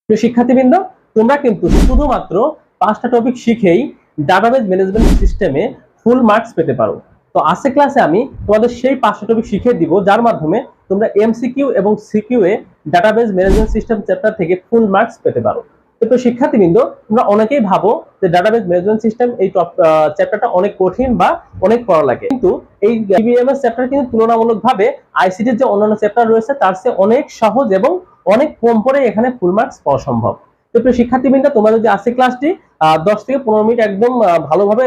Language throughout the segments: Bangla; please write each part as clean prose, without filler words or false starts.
প্রিয় শিক্ষার্থীবৃন্দ, তোমরা কিন্তু শুধুমাত্র 5টা টপিক শিখেই ডাটাবেজ ম্যানেজমেন্ট সিস্টেমে ফুল মার্কস পেতে পারো। তো আজকে ক্লাসে আমি তোমাদের সেই 5টা টপিক শিখিয়ে দিব, যার মাধ্যমে তোমরা এমসিকিউ এবং সিকিউ এ ডাটাবেজ ম্যানেজমেন্ট সিস্টেম চ্যাপ্টার থেকে ফুল মার্কস পেতে পারো। তো শিক্ষার্থীবৃন্দ, তোমরা অনেকেই ভাবো যে ডাটাবেজ ম্যানেজমেন্ট সিস্টেম এই চ্যাপ্টারটা অনেক কঠিন বা অনেক পড়া লাগে, কিন্তু এই ডিবিএমএস চ্যাপ্টার কিন্তু তুলনামূলকভাবে আইসিটির যে অন্যান্য চ্যাপ্টার রয়েছে তার চেয়ে অনেক সহজ এবং অনেক কম পরে এখানে ফুল মার্কস পাওয়া সম্ভব। তো প্রিয় শিক্ষার্থীবৃন্দ, তোমরা যদি আজকে ক্লাসটি 10 থেকে 15 মিনিট একদম ভালোভাবে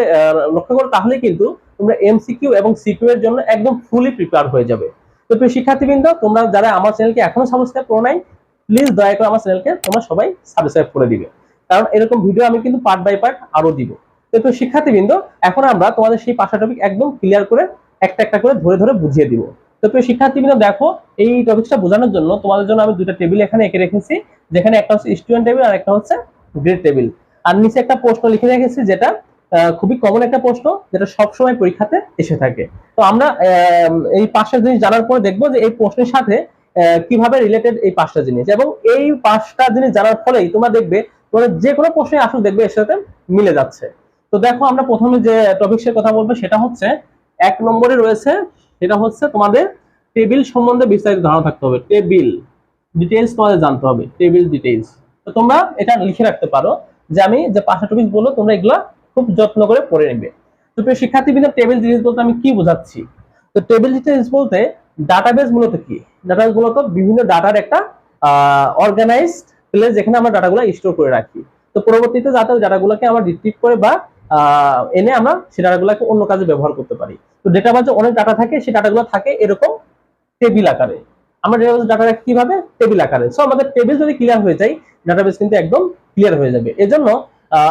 লক্ষ্য করো, তাহলে কিন্তু তোমরা এমসিকিউ এবং সিকিউ এর জন্য একদম ফুলি প্রিপেয়ার হয়ে যাবে। তো প্রিয় শিক্ষার্থীবৃন্দ, তোমরা যারা আমার চ্যানেলকে এখনো সাবস্ক্রাইব করো নাই, প্লিজ দয়া করে আমার চ্যানেলকে তোমরা সবাই সাবস্ক্রাইব করে দিবে, কারণ এরকম ভিডিও আমি কিন্তু পার্ট বাই পার্ট আরো দিব। তো প্রিয় শিক্ষার্থীবৃন্দ, এখন আমরা তোমাদের সেই 5টা টপিক একদম ক্লিয়ার করে একটা একটা করে ধরে ধরে বুঝিয়ে দিব। তো প্রিয় শিক্ষার্থীবৃন্দ, দেখো এই টপিকটা বোঝানোর জন্য তোমাদের জন্য আমি দুটো টেবিল এখানে এঁকে রেখেছি, যেখানে একটা হচ্ছে স্টুডেন্ট টেবিল আর একটা হচ্ছে গ্রেড টেবিল। আর নিচে একটা প্রশ্ন লিখে রেখেছি, যেটা খুবই কমন একটা প্রশ্ন, যেটা সবসময় পরীক্ষাতে এসে থাকে। তো আমরা এই 5টা জিনিস জানার পরে দেখবো যে এই প্রশ্নের সাথে কিভাবে রিলেটেড এই 5টা জিনিস, এবং এই 5টা জিনিস জানার ফলেই তোমরা দেখবে তোমাদের যে কোনো প্রশ্নে আসলে দেখবে এর সাথে মিলে যাচ্ছে। তো দেখো, আমরা প্রথমে যে টপিকসের কথা বলবো সেটা হচ্ছে 1 নম্বরে রয়েছে, সেটা হচ্ছে তোমাদের টেবিল সম্বন্ধে বিস্তারিত ধারণা থাকতে হবে। টেবিল ডিটেইলস তোমাদের জানতে হবে, টেবিল ডিটেইলস। তো তোমরা এটা লিখে রাখতে পারো যে আমি যে 5টা টপিক বলবো তোমরা এগুলা খুব যত্ন করে পড়ে নেবে। তো প্রিয় শিক্ষার্থীবৃন্দ, টেবিল ডিটেইলস বলতে আমি কি বোঝাচ্ছি? তো টেবিল ডিটেইলস বলতে ডাটাবেজ মূলত কি? ডাটাবেজ মূলত বিভিন্ন ডাটার একটা অর্গানাইজড প্লেস, যেখানে আমরা ডাটাগুলো স্টোর করে রাখি। তো পরবর্তীতে যাতে ডাটাগুলোকে আমরা রিট্রিভ করে বা এনে আমরা সেই ডাটাগুলোকে অন্য কাজে ব্যবহার করতে পারি। তো ডেটাবেজে অনেক ডাটা থাকে, সেই ডাটাগুলো থাকে এরকম টেবিল আকারে। আমরা ডেটাবেজ ডাটা রাখি কিভাবে? টেবিল আকারে। সো আমাদের টেবিল যদি ক্লিয়ার হয়ে যায়, ডাটাবেজ কিন্তু একদম ক্লিয়ার হয়ে যাবে। এজন্য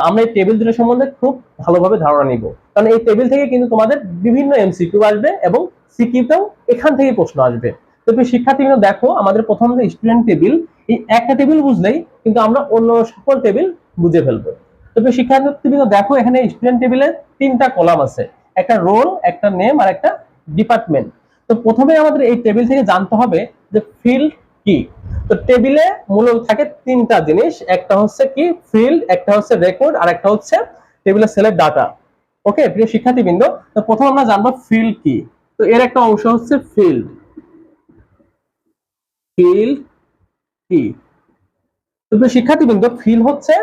আমরা এই টেবিল দুটো সম্বন্ধে খুব ভালোভাবে ধারণা নিব, কারণ এই টেবিল থেকে কিন্তু তোমাদের বিভিন্ন এমসিকিউ আসবে এবং সিকিউতেও এখান থেকে প্রশ্ন আসবে। তো শিক্ষার্থীরা দেখো, আমাদের প্রথম যে স্টুডেন্ট টেবিল, এই একটা টেবিল বুঝলেই কিন্তু আমরা অন্য সকল টেবিল বুঝে ফেলবো। তো শিক্ষার্থীরা দেখো, এখানে স্টুডেন্ট টেবিলে 3টা কলাম আছে, একটা রোল, একটা নেম আর একটা ডিপার্টমেন্ট। তো প্রথমে আমাদের এই টেবিল থেকে জানতে হবে যে ফিল্ড কি। তো টেবিলে মূলত থাকে 3টা জিনিস, একটা হচ্ছে কি ফিল্ড, একটা হচ্ছে রেকর্ড, আর একটা হচ্ছে টেবিলের সেলের ডাটা। ওকে প্রিয় শিক্ষার্থীবৃন্দ, তো প্রথম আমরা জানবো ফিল্ড কি। তো এর একটা অংশ হচ্ছে ফিল্ড। ফিল্ড কি? তো প্রিয় শিক্ষার্থীবৃন্দ, ফিল্ড হচ্ছে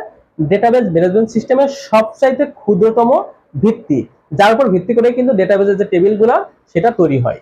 ডেটাবেজ ম্যানেজমেন্ট সিস্টেমের সবচাইতে ক্ষুদ্রতম ভিত্তি, যার উপর ভিত্তি করে কিন্তু ডেটাবেজের যে টেবিলগুলো সেটা তৈরি হয়।